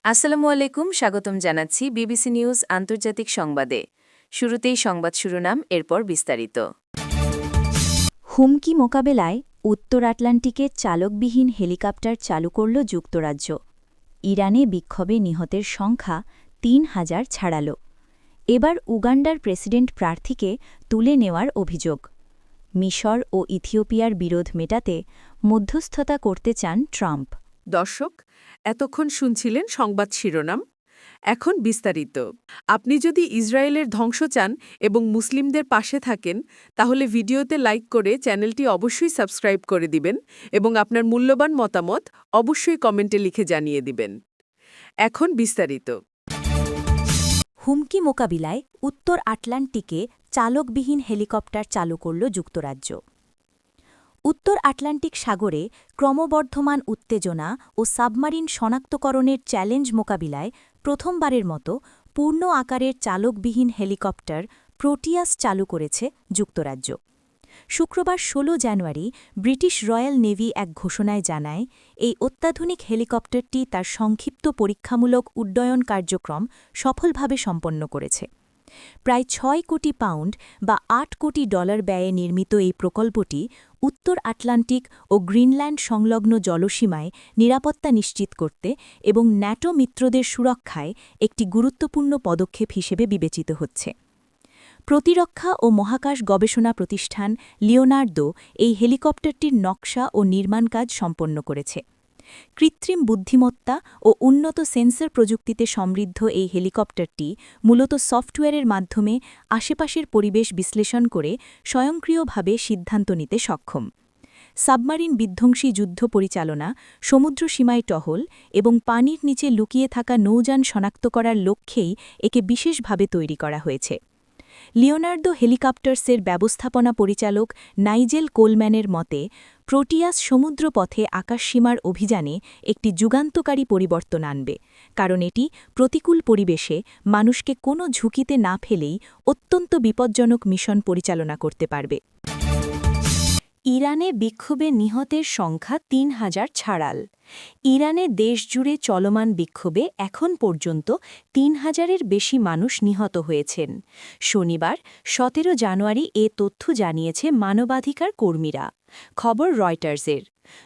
আসসালামু আলাইকুম, স্বাগতম জানাচ্ছি বিবিসি নিউজ আন্তর্জাতিক সংবাদে। শুরুতেই সংবাদ শিরোনাম, এরপর বিস্তারিত। হুমকি মোকাবেলায় উত্তর আটলান্টিকে চালকবিহীন হেলিকপ্টার চালু করল যুক্তরাজ্য। ইরানে বিক্ষোভে নিহতের সংখ্যা ৩,০০০ ছাড়াল। এবার উগান্ডার প্রেসিডেন্ট প্রার্থীকে তুলে নেওয়ার অভিযোগ। মিশর ও ইথিওপিয়ার বিরোধ মেটাতে মধ্যস্থতা করতে চান ট্রাম্প। দর্শক, এতক্ষণ শুনছিলেন সংবাদ শিরোনাম। এখন বিস্তারিত। আপনি যদি ইসরায়েলের ধ্বংস চান এবং মুসলিমদের পাশে থাকেন, তাহলে ভিডিওতে লাইক করে চ্যানেলটি অবশ্যই সাবস্ক্রাইব করে দিবেন এবং আপনার মূল্যবান মতামত অবশ্যই কমেন্টে লিখে জানিয়ে দিবেন। এখন বিস্তারিত। হুমকি মোকাবিলায় উত্তর আটলান্টিকে চালকবিহীন হেলিকপ্টার চালু করল যুক্তরাজ্য। উত্তর আটলান্টিক সাগরে ক্রমবর্ধমান উত্তেজনা ও সাবমারিন শনাক্তকরণের চ্যালেঞ্জ মোকাবিলায় প্রথমবারের মতো পূর্ণ আকারের চালকবিহীন হেলিকপ্টার প্রোটিয়াস চালু করেছে যুক্তরাজ্য। শুক্রবার ১৬ জানুয়ারি ব্রিটিশ রয়্যাল নেভি এক ঘোষণায় জানায়, এই অত্যাধুনিক হেলিকপ্টারটি তার সংক্ষিপ্ত পরীক্ষামূলক উড্ডয়ন কার্যক্রম সফলভাবে সম্পন্ন করেছে। প্রায় ৬ কোটি পাউন্ড বা $৮ কোটি ব্যয়ে নির্মিত এই প্রকল্পটি উত্তর আটলান্টিক ও গ্রিনল্যান্ড সংলগ্ন জলসীমায় নিরাপত্তা নিশ্চিত করতে এবং ন্যাটো মিত্রদের সুরক্ষায় একটি গুরুত্বপূর্ণ পদক্ষেপ হিসেবে বিবেচিত হচ্ছে। প্রতিরক্ষা ও মহাকাশ গবেষণা প্রতিষ্ঠান লিওনার্দো এই হেলিকপ্টারটির নকশা ও নির্মাণ কাজ সম্পন্ন করেছে। কৃত্রিম বুদ্ধিমত্তা ও উন্নত সেন্সর প্রযুক্তিতে সমৃদ্ধ এই হেলিকপ্টারটি মূলত সফটওয়্যারের মাধ্যমে আশেপাশের পরিবেশ বিশ্লেষণ করে স্বয়ংক্রিয়ভাবে সিদ্ধান্ত নিতে সক্ষম। সাবমারিন বিধ্বংসী যুদ্ধ পরিচালনা, সমুদ্র সীমায় টহল এবং পানির নিচে লুকিয়ে থাকা নৌযান শনাক্ত করার লক্ষ্যেই একে বিশেষভাবে তৈরি করা হয়েছে। লিওনার্দো হেলিকপ্টার্সের ব্যবস্থাপনা পরিচালক নাইজেল কোলম্যানের মতে, প্রোটিয়াস সমুদ্রপথে আকাশসীমার অভিযানে একটি যুগান্তকারী পরিবর্তন আনবে, কারণ এটি প্রতিকূল পরিবেশে মানুষকে কোনো ঝুঁকিতে না ফেলেই অত্যন্ত বিপজ্জনক মিশন পরিচালনা করতে পারবে। ইরানে বিক্ষোভে নিহতের সংখ্যা ৩,০০০ ছাড়াল। ইরানে দেশজুড়ে চলমান বিক্ষোভে এখন পর্যন্ত ৩,০০০-এর বেশি মানুষ নিহত হয়েছেন। শনিবার ১৭ জানুয়ারি এ তথ্য জানিয়েছে মানবাধিকার কর্মীরা। খবর রয়টার্সের।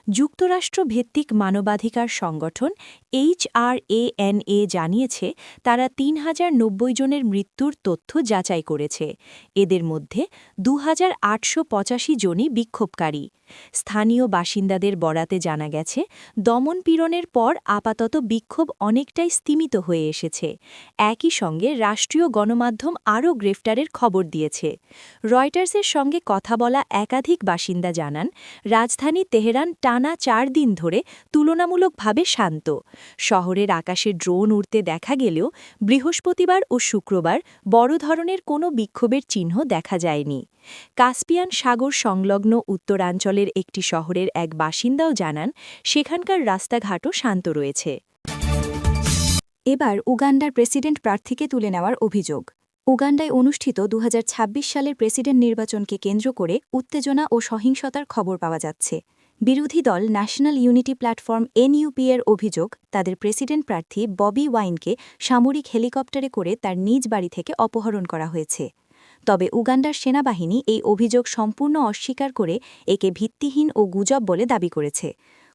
যুক্তরাষ্ট্র-ভিত্তিক মানবাধিকার সংগঠন HRANA জানিয়েছে, তারা ৩,০৯০ জনের মৃত্যুর তথ্য যাচাই করেছে। এদের মধ্যে ২,৮৮৫ জনই বিক্ষোভকারী। স্থানীয় বাসিন্দাদের বরাতে জানা গেছে, দমনপীড়নের পর আপাতত বিক্ষোভ অনেকটাই স্তিমিত হয়ে এসেছে। একই সঙ্গে রাষ্ট্রীয় গণমাধ্যম আরও গ্রেফতারের খবর দিয়েছে। রয়টার্সের সঙ্গে কথা বলা একাধিক বাসিন্দা জানান, রাজধানী তেহরান টানা ৪ দিন ধরে তুলনামূলকভাবে শান্ত। শহরের আকাশে ড্রোন উড়তে দেখা গেলেও বৃহস্পতিবার ও শুক্রবার বড় ধরনের কোনো বিক্ষোভের চিহ্ন দেখা যায়নি। কাস্পিয়ান সাগর সংলগ্ন উত্তরাঞ্চলের একটি শহরের এক বাসিন্দাও জানান, সেখানকার রাস্তাঘাটও শান্ত রয়েছে। এবার উগান্ডার প্রেসিডেন্ট প্রার্থীকে তুলে নেওয়ার অভিযোগ। উগান্ডায় অনুষ্ঠিত ২০২৬ সালের প্রেসিডেন্ট নির্বাচনকে কেন্দ্র করে উত্তেজনা ও সহিংসতার খবর পাওয়া যাচ্ছে। বিরোধী দল ন্যাশনাল ইউনিটি প্ল্যাটফর্ম NUP এর অভিযোগ, তাদের প্রেসিডেন্ট প্রার্থী ববি ওয়াইনকে সামরিক হেলিকপ্টারে করে তার নিজ বাড়ি থেকে অপহরণ করা হয়েছে। তবে উগান্ডার সেনাবাহিনী এই অভিযোগ সম্পূর্ণ অস্বীকার করে একে ভিত্তিহীন ও গুজব বলে দাবি করেছে।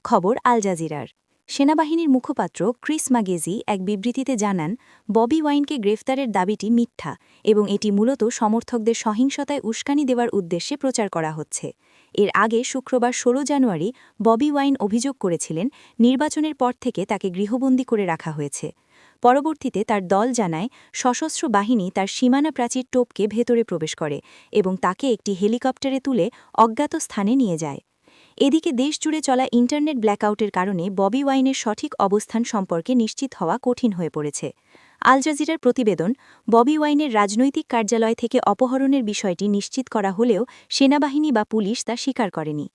খবর আল জাজিরার। সেনাবাহিনীর মুখপাত্র ক্রিস মাগেজি এক বিবৃতিতে জানান, ববি ওয়াইনকে গ্রেফতারের দাবিটি মিথ্যা এবং এটি মূলত সমর্থকদের সহিংসতায় উস্কানি দেওয়ার উদ্দেশ্যে প্রচার করা হচ্ছে। এর আগে শুক্রবার ১৬ জানুয়ারি ববি ওয়াইন অভিযোগ করেছিলেন, নির্বাচনের পর থেকে তাকে গৃহবন্দী করে রাখা হয়েছে। পরবর্তীতে তার দল জানায়, সশস্ত্র বাহিনী তার সীমানা প্রাচীর টোপকে ভেতরে প্রবেশ করে এবং তাকে একটি হেলিকপ্টারে তুলে অজ্ঞাত স্থানে নিয়ে যায়। এদিকে দেশজুড়ে চলা ইন্টারনেট ব্ল্যাকআউটের কারণে ববি ওয়াইনের সঠিক অবস্থান সম্পর্কে নিশ্চিত হওয়া কঠিন হয়ে পড়েছে। আল জাজিরার প্রতিবেদন, ববি ওয়াইনের রাজনৈতিক কার্যালয় থেকে অপহরণের বিষয়টি নিশ্চিত করা হলেও সেনাবাহিনী বা পুলিশ তা স্বীকার করেনি।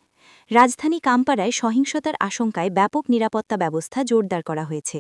রাজধানী কাম্পারায় সহিংসতার আশঙ্কায় ব্যাপক নিরাপত্তা ব্যবস্থা জোরদার করা হয়েছে।